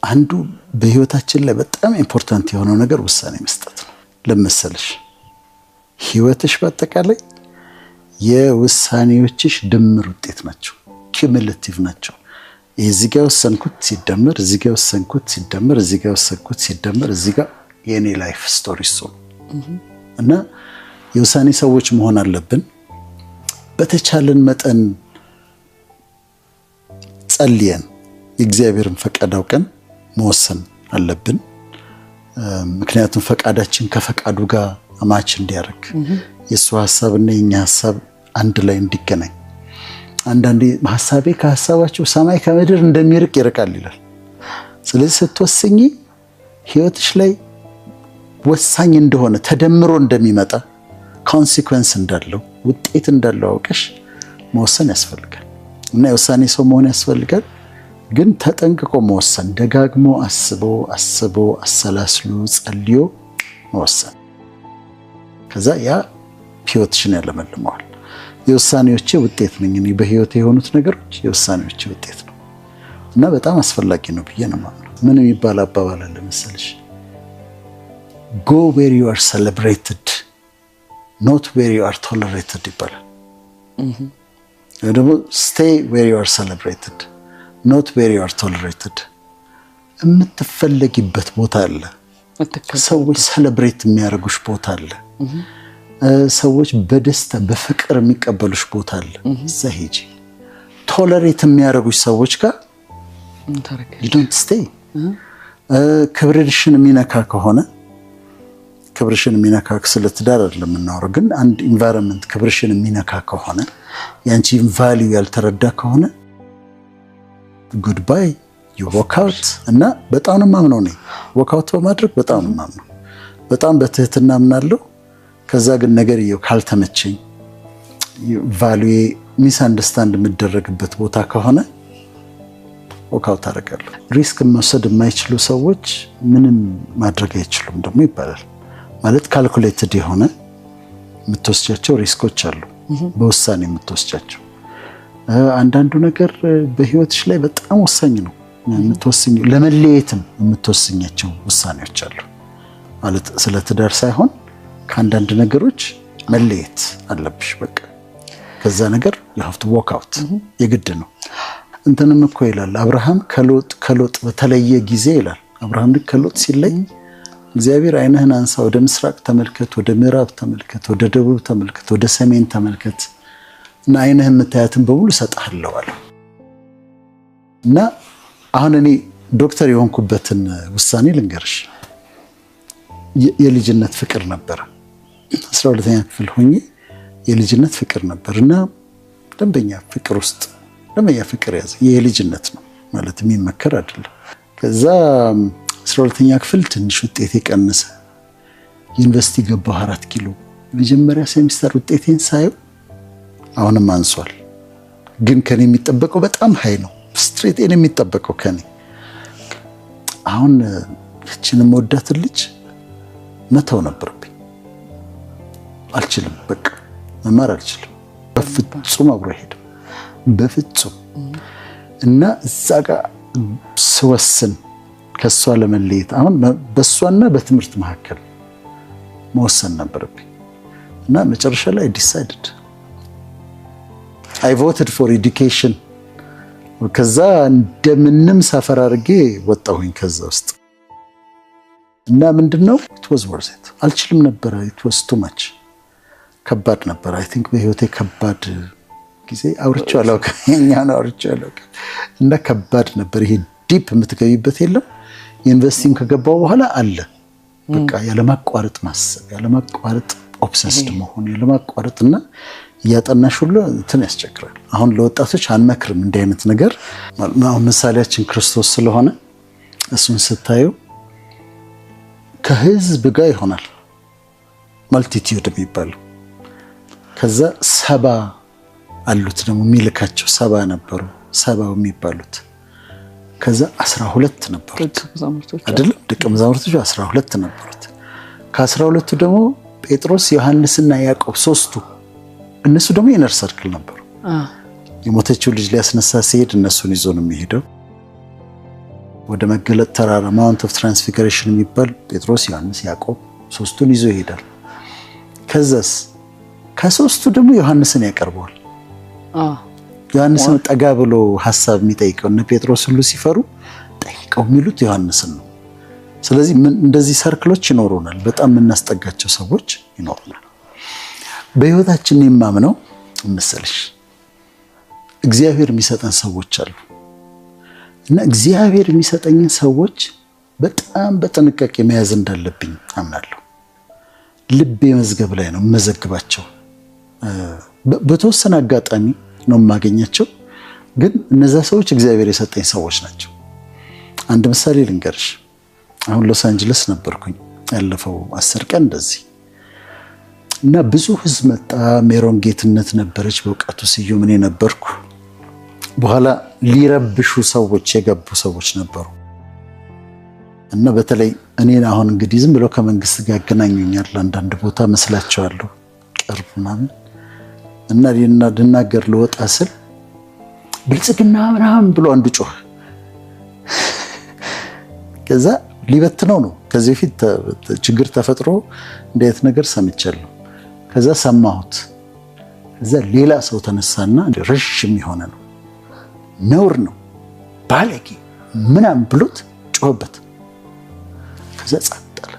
አንዱ በህይወታችን ላይ በጣም ኢምፖርታንት የሆነው ነገር ውሳኔ መስጠት ነው። ለምሳሌሽ ህይወትሽ በአጠቃላይ የውሳኔዎችሽ ድምር ውጤት ናቸው። ኩሙሌቲቭ ናቸው። እዚህ ጋር ወሰንኩት ሲደመር እዚህ ጋር ወሰንኩት ሲደመር እዚህ ጋር ወሰንኩት ሲደመር እዚህ ጋር የኔ ላይፍ ስቶሪ ነው እና የውሳኔ ሰዎች መሆን አለብን። በተቻለን መጠን ጸልየን የእግዚአብሔርን ፈቃድ አውቀን መወሰን አለብን። ምክንያቱም ፈቃዳችን ከፈቃዱ ጋር ማች እንዲያደርግ የሱ ሐሳብና የኛ ሐሳብ አንድ ላይ እንዲገናኝ። አንዳንዴ ሐሳቤ ከሐሳባቸው ሰማይ ከምድር እንደሚርቅ ይርቃል ይላል። ስለዚህ ስትወስኚ ህይወትሽ ላይ ወሳኝ እንደሆነ ተደምሮ እንደሚመጣ ኮንሲኩዌንስ እንዳለው ውጤት እንዳለው አውቀሽ መወሰን ያስፈልጋል እና የውሳኔ ሰው መሆን ያስፈልጋል። ግን ተጠንቅቆ መወሰን፣ ደጋግሞ አስቦ አሰላስሎ ጸልዮ መወሰን፣ ከዛ ያ ህይወትሽን ያለመልመዋል። የውሳኔዎቼ ውጤት ነኝ እኔ። በህይወቴ የሆኑት ነገሮች የውሳኔዎቼ ውጤት ነው እና በጣም አስፈላጊ ነው ብዬ ነው የማምነው። ምን የሚባል አባባል አለ መሰለሽ? go where you are celebrated not where you are tolerated ይባላል። ደግሞ stay where you are celebrated not where you are tolerated። የምትፈለጊበት ቦታ አለ። ሰዎች ሴሌብሬት የሚያደርጉሽ ቦታ አለ። ሰዎች በደስታ በፍቅር የሚቀበሉሽ ቦታ አለ። እዛ ሂጂ። ቶለሬት የሚያደርጉሽ ሰዎች ጋር you don't stay። ክብርሽን የሚነካ ከሆነ ክብርሽን የሚነካ ስለ ትዳር አይደለም የምናወራው፣ ግን አንድ ኢንቫይሮንመንት ክብርሽን የሚነካ ከሆነ ያንቺን ቫልዩ ያልተረዳ ከሆነ ጉድባይ ዩ ዎክ አውት። እና በጣም ነው የማምነው እኔ ዎክ አውት በማድረግ በጣም ነው የማምነው። በጣም በትህትና ምናለው። ከዛ ግን ነገርየው ካልተመቸኝ ቫልዩ ሚስ አንደርስታንድ የምደረግበት ቦታ ከሆነ ዎክ አውት አደርጋለሁ። ሪስክ መውሰድ የማይችሉ ሰዎች ምንም ማድረግ አይችሉም ደግሞ ይባላል። ማለት ካልኩሌትድ የሆነ የምትወስጃቸው ሪስኮች አሉ፣ በውሳኔ የምትወስጃቸው። አንዳንዱ ነገር በህይወትሽ ላይ በጣም ወሳኝ ነው የምትወስኝ። ለመለየትም የምትወስኛቸው ውሳኔዎች አሉ። ማለት ስለ ትዳር ሳይሆን ከአንዳንድ ነገሮች መለየት አለብሽ። በቃ ከዛ ነገር you have to walk out የግድ ነው። እንትንም እኮ ይላል አብርሃም ከሎጥ በተለየ ጊዜ ይላል። አብርሃም ልክ ከሎጥ ሲለይ እግዚአብሔር ዓይንህን አንሳ፣ ወደ ምስራቅ ተመልከት፣ ወደ ምዕራብ ተመልከት፣ ወደ ደቡብ ተመልከት፣ ወደ ሰሜን ተመልከት እና ዓይንህን የምታያትን በሙሉ እሰጥሃለሁ አለው። እና አሁን እኔ ዶክተር የሆንኩበትን ውሳኔ ልንገርሽ። የልጅነት ፍቅር ነበር። 12ኛ ክፍል ሆኜ የልጅነት ፍቅር ነበር እና ደንበኛ ፍቅር ውስጥ ደንበኛ ፍቅር ያዘ። የልጅነት ነው ማለት የሚመከር አይደለም። ከዛ 12ኛ ክፍል ትንሽ ውጤቴ ቀነሰ። ዩኒቨርሲቲ ገባሁ 4 ኪሎ። መጀመሪያ ሴሚስተር ውጤቴን ሳየው አሁንም አንሷል፣ ግን ከኔ የሚጠበቀው በጣም ሃይ ነው። ስትሬት ኤን የሚጠበቀው ከኔ አሁን እቺንም ወዳትን ልጅ መተው ነበርብኝ። አልችልም፣ በቃ መማር አልችልም። በፍጹም አብሮ አይሄድም፣ በፍጹም። እና እዛ ጋር ስወስን ከሷ ለመለየት አሁን በሷና በትምህርት መካከል መወሰን ነበርብኝ እና መጨረሻ ላይ ዲሳይድድ I voted for education። ከዛ እንደምንም ሰፈር አድርጌ ወጣሁኝ ከዛ ውስጥ እና ምንድነው it was worth it። አልችልም ነበር፣ it was too much። ከባድ ነበር። I think በህይወቴ ከባድ ጊዜ አውርቼው አላውቅም። እና ከባድ ነበር። ይሄ ዲፕ የምትገቢበት የለም። ዩኒቨርሲቲም ከገባው በኋላ አለ በቃ ያለማቋረጥ ማሰብ፣ ያለማቋረጥ ኦብሰስድ መሆን፣ ያለማቋረጥና ያጠናሽ ሁሉ እንትን ያስቸግራል። አሁን ለወጣቶች አንመክርም እንዲህ አይነት ነገር። አሁን ምሳሌያችን ክርስቶስ ስለሆነ እሱን ስታዩ ከህዝብ ጋር ይሆናል ማልቲቲዩድ የሚባለው። ከዛ 70 አሉት ደግሞ የሚልካቸው 70 ነበሩ፣ 70 የሚባሉት። ከዛ 12 ነበሩት አይደለም? ደቀ መዛሙርቶቹ 12 ነበሩት። ከ12ቱ ደግሞ ጴጥሮስ፣ ዮሐንስና ያዕቆብ 3ቱ። እነሱ ደግሞ ኢነር ሰርክል ነበሩ። የሞተችው ልጅ ሊያስነሳ ሲሄድ እነሱን ይዞ ነው የሚሄደው። ወደ መገለጥ ተራራ ማውንት ኦፍ ትራንስፊግሬሽን የሚባል ጴጥሮስ፣ ዮሐንስ፣ ያዕቆብ ሶስቱን ይዞ ይሄዳል። ከዛስ ከሶስቱ ደግሞ ዮሐንስን ያቀርበዋል። ዮሐንስን ጠጋ ብሎ ሐሳብ የሚጠይቀው እነ ጴጥሮስ ሁሉ ሲፈሩ ጠይቀው የሚሉት ዮሐንስን ነው። ስለዚህ እንደዚህ ሰርክሎች ይኖሩናል። በጣም የምናስጠጋቸው ሰዎች ይኖሩናል። በህይወታችን የማምነው መሰለሽ እግዚአብሔር የሚሰጠን ሰዎች አሉ እና እግዚአብሔር የሚሰጠኝን ሰዎች በጣም በጥንቃቄ መያዝ እንዳለብኝ አምናለሁ። ልቤ መዝገብ ላይ ነው መዘግባቸው። በተወሰነ አጋጣሚ ነው የማገኛቸው፣ ግን እነዛ ሰዎች እግዚአብሔር የሰጠኝ ሰዎች ናቸው። አንድ ምሳሌ ልንገርሽ። አሁን ሎስ አንጀለስ ነበርኩኝ ያለፈው 10 ቀን እንደዚህ እና ብዙ ህዝብ መጣ። ሜሮን ጌትነት ነበረች፣ በእውቀቱ ስዩም እኔ ነበርኩ። በኋላ ሊረብሹ ሰዎች የገቡ ሰዎች ነበሩ እና በተለይ እኔን አሁን እንግዲህ ዝም ብለው ከመንግስት ጋር ያገናኙኛል። አንዳንድ ቦታ መስላቸዋለሁ ቅርብ ምናምን እና ልናገር ልወጣ ስል ብልጽግና ምናምን ብሎ አንዱ ጮህ። ከዛ ሊበትነው ነው። ከዚህ በፊት ችግር ተፈጥሮ እንዴት ነገር ሰምቻለሁ። ከዛ ሰማሁት። ከዛ ሌላ ሰው ተነሳና ረጅም የሆነ ነው ነውር ነው ባለጌ ምናምን ብሎት ጮህበት። ከዛ ጸጥ አለ።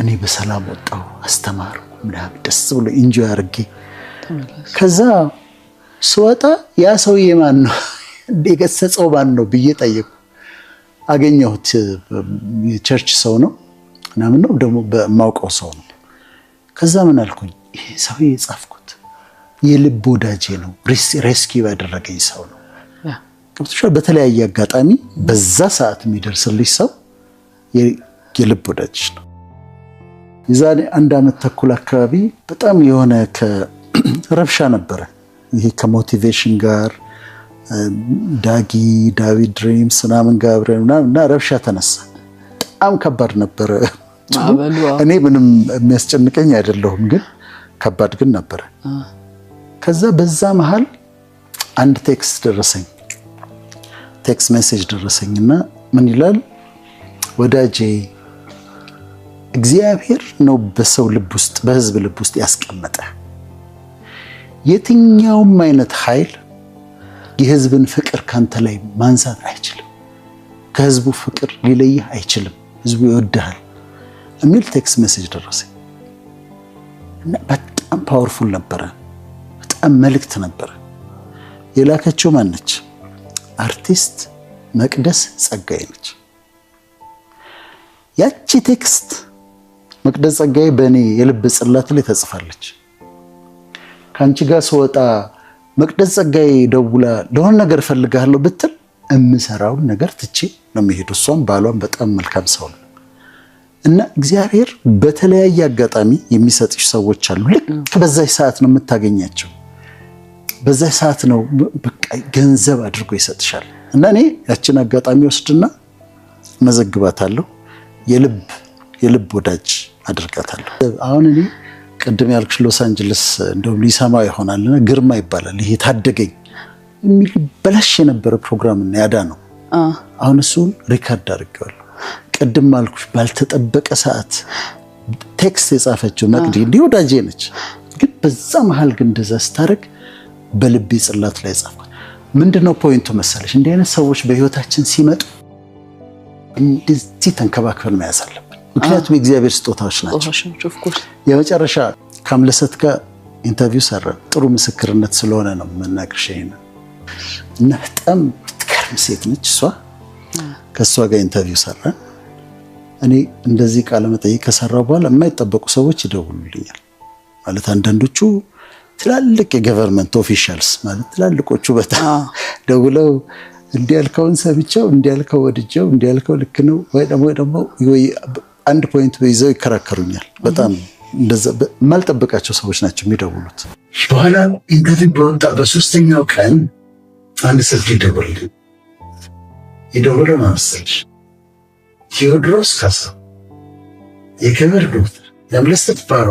እኔ በሰላም ወጣሁ፣ አስተማሩ ምናምን ደስ ብሎ ኢንጆይ አድርጌ። ከዛ ስወጣ ያ ሰውዬ ማን ነው እንደገሰጸው ማን ነው ብዬ ጠየቁ። አገኘሁት። የቸርች ሰው ነው ምናምን ነው ደግሞ በማውቀው ሰው ነው። ከዛ ምን አልኩኝ፣ ይሄ ሰውዬ የጻፍኩት የልብ ወዳጄ ነው፣ ሬስኪው ያደረገኝ ሰው ነው። ገብቶሻል? በተለያየ አጋጣሚ በዛ ሰዓት የሚደርስልሽ ሰው የልብ ወዳጅ ነው። የዛሬ 1 ዓመት ተኩል አካባቢ በጣም የሆነ ረብሻ ነበረ። ይሄ ከሞቲቬሽን ጋር ዳዊት ድሪምስ ምናምን ጋር እና ረብሻ ተነሳ። በጣም ከባድ ነበረ። እኔ ምንም የሚያስጨንቀኝ አይደለሁም፣ ግን ከባድ ግን ነበረ። ከዛ በዛ መሃል አንድ ቴክስት ሜሴጅ ደረሰኝና ምን ይላል? ወዳጄ እግዚአብሔር ነው በሰው ልብ ውስጥ በህዝብ ልብ ውስጥ ያስቀመጠ። የትኛውም አይነት ኃይል የህዝብን ፍቅር ካንተ ላይ ማንሳት አይችልም። ከህዝቡ ፍቅር ሊለይህ አይችልም። ህዝቡ ይወድሃል የሚል ቴክስት ሜሴጅ ደረሰኝ እና በጣም ፓወርፉል ነበረ። በጣም መልእክት ነበረ። የላከችው ማነች? አርቲስት መቅደስ ጸጋዬ ነች። ያቺ ቴክስት መቅደስ ጸጋዬ በእኔ የልብ ጽላት ላይ ተጽፋለች። ከአንቺ ጋር ስወጣ መቅደስ ጸጋዬ ደውላ ለሆነ ነገር ፈልጋለሁ ብትል እምሰራውን ነገር ትቼ ነው የሚሄደው። እሷም ባሏም በጣም መልካም ሰው ነው እና እግዚአብሔር በተለያየ አጋጣሚ የሚሰጥሽ ሰዎች አሉ። ልክ በዛች ሰዓት ነው የምታገኛቸው። በዛች ሰዓት ነው በቃ ገንዘብ አድርጎ ይሰጥሻል። እና እኔ ያችን አጋጣሚ ወስድና መዘግባታለሁ። የልብ ወዳጅ አድርጋታለሁ። አሁን እኔ ቅድም ያልኩሽ ሎስ አንጀለስ እንደውም ሊሰማው ይሆናልና ግርማ ይባላል። ይሄ ታደገኝ የሚል በላሽ የነበረ ፕሮግራም እና ያዳ ነው። አሁን እሱን ሪካርድ አድርጌዋለሁ። ቅድም አልኩሽ ባልተጠበቀ ሰዓት ቴክስት የጻፈችው መቅዲ እንዲህ ወዳጄ ነች። ግን በዛ መሃል ግን እንደዛ ስታደርግ በልቤ ጽላት ላይ ጻፍኩት። ምንድነው ፖይንቱ መሰለሽ? እንዲህ አይነት ሰዎች በህይወታችን ሲመጡ እንደዚህ ተንከባክበን መያዝ አለብን። ምክንያቱም የእግዚአብሔር ስጦታዎች ናቸው። የመጨረሻ ከአምለሰት ጋር ኢንተርቪው ሰራን። ጥሩ ምስክርነት ስለሆነ ነው የምናገርሽ ይሄን እና በጣም ትገርም ሴት ነች እሷ። ከሷ ጋር ኢንተርቪው ሰራን። እኔ እንደዚህ ቃለ መጠይቅ ከሰራው በኋላ የማይጠበቁ ሰዎች ይደውሉልኛል። ማለት አንዳንዶቹ ትላልቅ የገቨርንመንት ኦፊሻልስ ማለት ትላልቆቹ በጣም ደውለው እንዲያልከውን ሰምቻው እንዲያልከው ወድጀው እንዲያልከው ልክ ነው ወይ ደግሞ አንድ ፖይንት በይዘው ይከራከሩኛል። በጣም እንደዛ ማልጠበቃቸው ሰዎች ናቸው የሚደውሉት። በኋላ ኢንተርቪው በወጣ በ3ኛው ቀን አንድ ስልክ ይደውላል መሰለሽ። ቴዎድሮስ ካሳው የክብር ዶክተር የአምለሰት ባሮ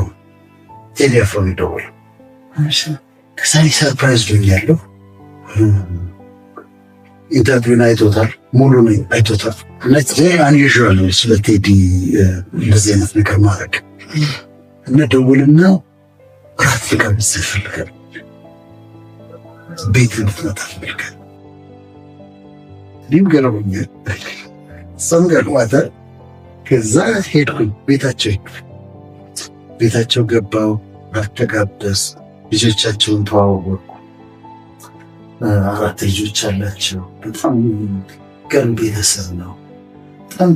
ቴሌፎን ይደውላል። ከዛ ሰርፕራይዝ ዶኛለሁ። ኢንተርቪውን አይቶታል። ሙሉ ነው አይቶታል። እና አንዩዥዋል ነው ስለ ቴዲ እንደዚህ አይነት ነገር ማድረግ እና ደውልና ራት ልጋብዝ ይፈልጋል፣ ቤት እንድትመጣ ይፈልጋል። እኔም ገረመኛል፣ እሷም ገርሟታል። ከዛ ሄድኩኝ ቤታቸው ገባው፣ ራት ተጋበዝ፣ ልጆቻቸውን ተዋወቅኩ። 4 ልጆች አላቸው። በጣም ገርም ቤተሰብ ነው።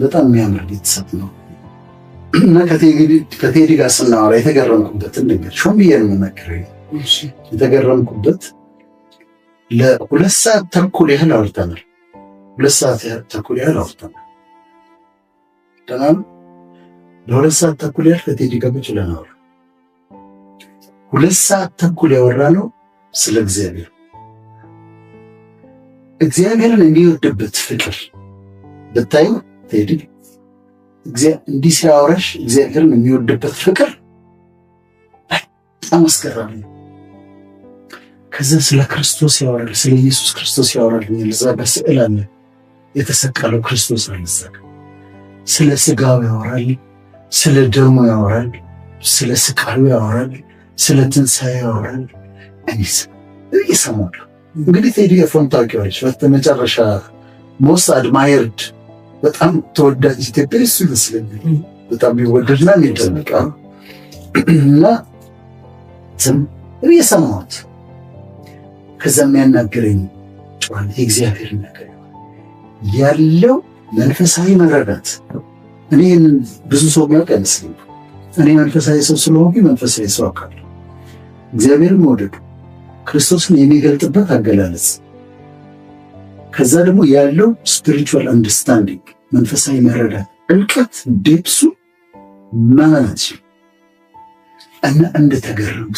በጣም የሚያምር ቤተሰብ ነው። እና ከቴዲ ጋር ስናወራ የተገረምኩበትን ነገር ሾም ብዬ ነው የምናገረው። የተገረምኩበት ለ2 ሰዓት ተኩል ያህል አውርተናል። 2 ሰዓት ተኩል ያህል አውርተናል። ለ2 ሰዓት ተኩል ያህል ከቴዲ ጋር ቁጭ ብለን አወራን። 2 ሰዓት ተኩል ያወራነው ስለ እግዚአብሔርን የሚወድበት ፍቅር ብታዩ ቴዲ እንዲህ ሲያወራሽ እግዚአብሔርን የሚወድበት ፍቅር በጣም አስገራሚ ነው። ከዛ ስለ ክርስቶስ ያወራል፣ ስለ ኢየሱስ ክርስቶስ ያወራል። እዛ በስዕል አለ የተሰቀለው ክርስቶስ አለ። ስለ ስጋው ያወራል፣ ስለ ደሙ ያወራል፣ ስለ ስቃዩ ያወራል፣ ስለ ትንሣኤ ያወራል። እየሰማሁ እንግዲህ ቴዲ አፍሮን ታውቂዋለሽ። በመጨረሻ ሞስት አድማየርድ በጣም ተወዳጅ ኢትዮጵያ እሱ ይመስለኛል። በጣም የሚወደድና የሚደነቅ እና እየሰማሁት ከዛ የሚያናገረኝ ጨዋል የእግዚአብሔር ነገር ያለው መንፈሳዊ መረዳት። እኔ ብዙ ሰው የሚያውቅ አይመስለኝም። እኔ መንፈሳዊ ሰው ስለሆንኩ መንፈሳዊ ሰው አውቃለሁ። እግዚአብሔርን መውደዱ ክርስቶስን የሚገልጥበት አገላለጽ፣ ከዛ ደግሞ ያለው ስፒሪቹዋል አንደርስታንዲንግ መንፈሳዊ መረዳት ጥልቀት ዴፕሱ ማለት እና እንደተገረሙ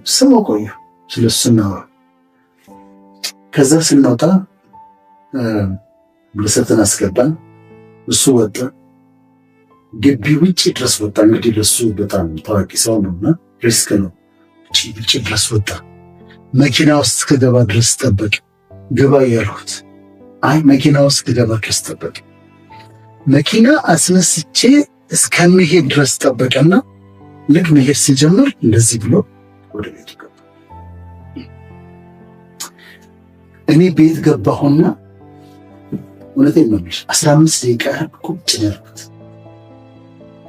ስሰማው ቆየ። ስለሱ ስናወራ ከዛ ስንወጣ ብለሰትን አስገባን። እሱ ወጣ፣ ግቢ ውጭ ድረስ ወጣ። እንግዲህ ለሱ በጣም ታዋቂ ሰው ነውና ሪስክ ነው። ውጭ ድረስ ወጣ። መኪና ውስጥ ከገባ ድረስ ጠበቅ። ግባ ያልኩት አይ መኪና ውስጥ ከገባ ድረስ ጠበቅ። መኪና አስነስቼ እስከሚሄድ ድረስ ጠበቀና ልክ መሄድ ሲጀምር እንደዚህ ብሎ ወደ ቤቱ ገባ። እኔ ቤት ገባሁና እውነቴን ነው የምልሽ 15 ደቂቃ ቁጭ ያልኩት።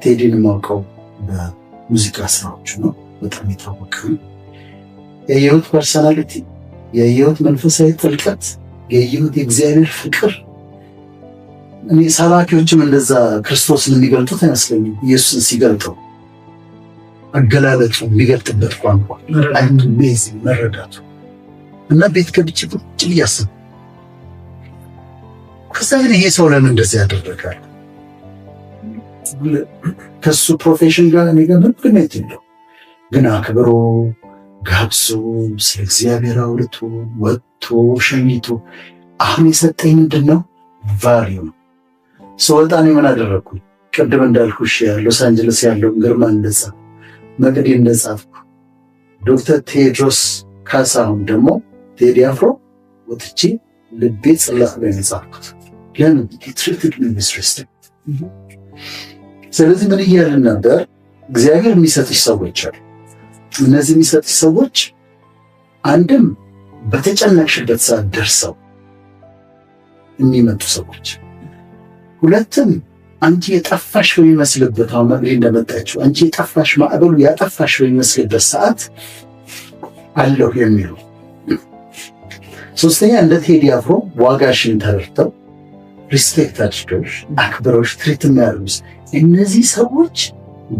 ቴዲን የማውቀው በሙዚቃ ስራዎቹ ነው። በጣም የታወቀ የህይወት ፐርሰናሊቲ፣ የህይወት መንፈሳዊ ጥልቀት፣ የህይወት የእግዚአብሔር ፍቅር። እኔ ሰባኪዎችም እንደዛ ክርስቶስን የሚገልጡት አይመስለኝም። ኢየሱስን ሲገልጠው አገላለጹ የሚገልጥበት ቋንቋ መረዳቱ እና ቤት ገብቼ ቁጭ እያሰብኩ ከዛ ግን ይሄ ሰው ለምን እንደዚህ ያደረጋል? ከሱ ፕሮፌሽን ጋር እኔ ጋር ምንም ግንኙነት የለውም። ግን አክብሮ ጋብዞ ስለ እግዚአብሔር አውርቶ ወጥቶ ሸኝቶ አሁን የሰጠኝ ምንድን ነው? ቫልዩ ነው። ስወጣ እኔ ምን አደረግኩኝ? ቅድም እንዳልኩሽ ሎስ አንጀለስ ያለውን ግርማ እንደጻፍ መቅዲ እንደጻፍኩ ዶክተር ቴዎድሮስ ካሳሁን ደግሞ ቴዲ አፍሮ ወጥቼ ልቤ ጽላት ላይ የጻፍኩት ለምን ትሪትድ ሚ ዊዝ ሪስፔክት። ስለዚህ ምን እያልን ነበር? እግዚአብሔር የሚሰጥሽ ሰዎች አሉ። እነዚህ የሚሰጥሽ ሰዎች አንድም በተጨነቅሽበት ሰዓት ደርሰው የሚመጡ ሰዎች፣ ሁለትም አንቺ የጠፋሽ በሚመስልበት አሁን መቅዲ እንደመጣችው አንቺ የጠፋሽ ማዕበሉ ያጠፋሽ በሚመስልበት ሰዓት አለሁ የሚሉ፣ ሶስተኛ እንደ ቴዲ አፍሮ ዋጋሽን ተረድተው ሪስፔክት አድርገውሽ አክብረውሽ ትሪት የሚያደርጉሽ እነዚህ ሰዎች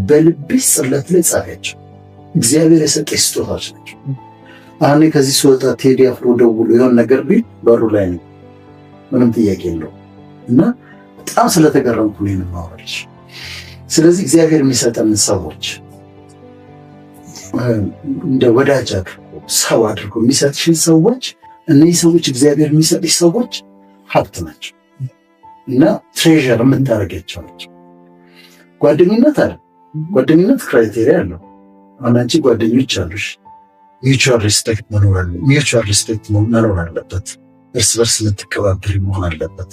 በልብሽ ጽላት ላይ ጻፊያቸው። እግዚአብሔር የሰጠሽ ስጦታዎች ናቸው። አሁን ከዚህ ስወጣ ቴዲ አፍሮ ደውሎ የሆነ ነገር ቢል በሩ ላይ ነው፣ ምንም ጥያቄ የለው እና በጣም ስለተገረምኩ ነው የማወራሽ። ስለዚህ እግዚአብሔር የሚሰጠን ሰዎች እንደ ወዳጅ አድርጎ ሰው አድርጎ የሚሰጥሽን ሰዎች፣ እነዚህ ሰዎች እግዚአብሔር የሚሰጥሽ ሰዎች ሀብት ናቸው እና ትሬዠር የምታደርጋቸው ናቸው። ጓደኝነት አለ። ጓደኝነት ክራይቴሪያ አለው። አንቺ ጓደኞች አሉሽ፣ ሚውቹዋል ሪስፔክት መኖር አለበት። እርስ በርስ የምትከባበሪ መሆን አለበት።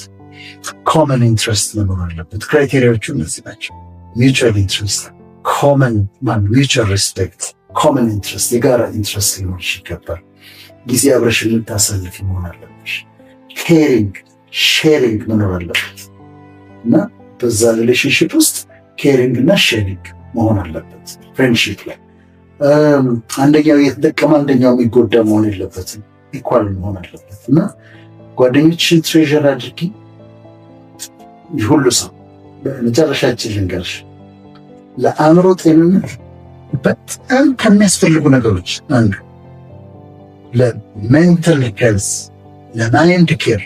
ኮመን ኢንትረስት መኖር አለበት። ክራይቴሪያዎቹ እነዚህ ናቸው። ሚውቹዋል ኢንትረስት፣ ሚውቹዋል ሪስፔክት፣ ኮመን ኢንትረስት፣ የጋራ ኢንትረስት ሊኖርሽ ይገባል። ጊዜ አብረሽ የምታሳልፊ መሆን አለብሽ። ኬሪንግ ሼሪንግ መኖር አለበት እና በዛ ሪሌሽንሽፕ ውስጥ ኬሪንግ እና ሼሪንግ መሆን አለበት። ፍሬንድሺፕ ላይ አንደኛው እየተጠቀመ አንደኛው የሚጎዳ መሆን የለበትም። ኢኳል መሆን አለበት እና ጓደኞችሽን ትሬዠር አድርጊ። ሁሉ ሰው በመጨረሻችን ልንገርሽ፣ ለአእምሮ ጤንነት በጣም ከሚያስፈልጉ ነገሮች አንዱ ለሜንታል ሄልዝ፣ ለማይንድ ኬር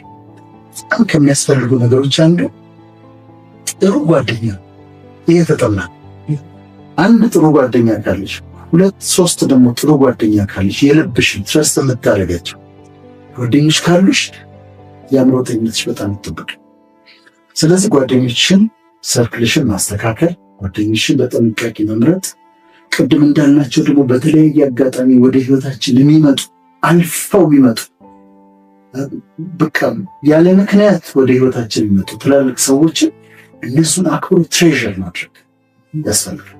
በጣም ከሚያስፈልጉ ነገሮች አንዱ ጥሩ ጓደኛ። ይሄ ተጠና። አንድ ጥሩ ጓደኛ ካለሽ፣ 2-3 ደግሞ ጥሩ ጓደኛ ካለሽ፣ የልብሽን ትረስት የምታደርጋቸው ጓደኞች ካሉሽ የአእምሮ ጤንነትሽ በጣም ይጠበቃል። ስለዚህ ጓደኞችን ሰርክልሽን ማስተካከል፣ ጓደኞችን በጥንቃቄ መምረጥ፣ ቅድም እንዳልናቸው ደግሞ በተለያየ አጋጣሚ ወደ ህይወታችን የሚመጡ አልፈው የሚመጡ በቃ ያለ ምክንያት ወደ ህይወታችን የሚመጡ ትላልቅ ሰዎችን እነሱን አክብሮ ትሬዠር ማድረግ ያስፈልጋል።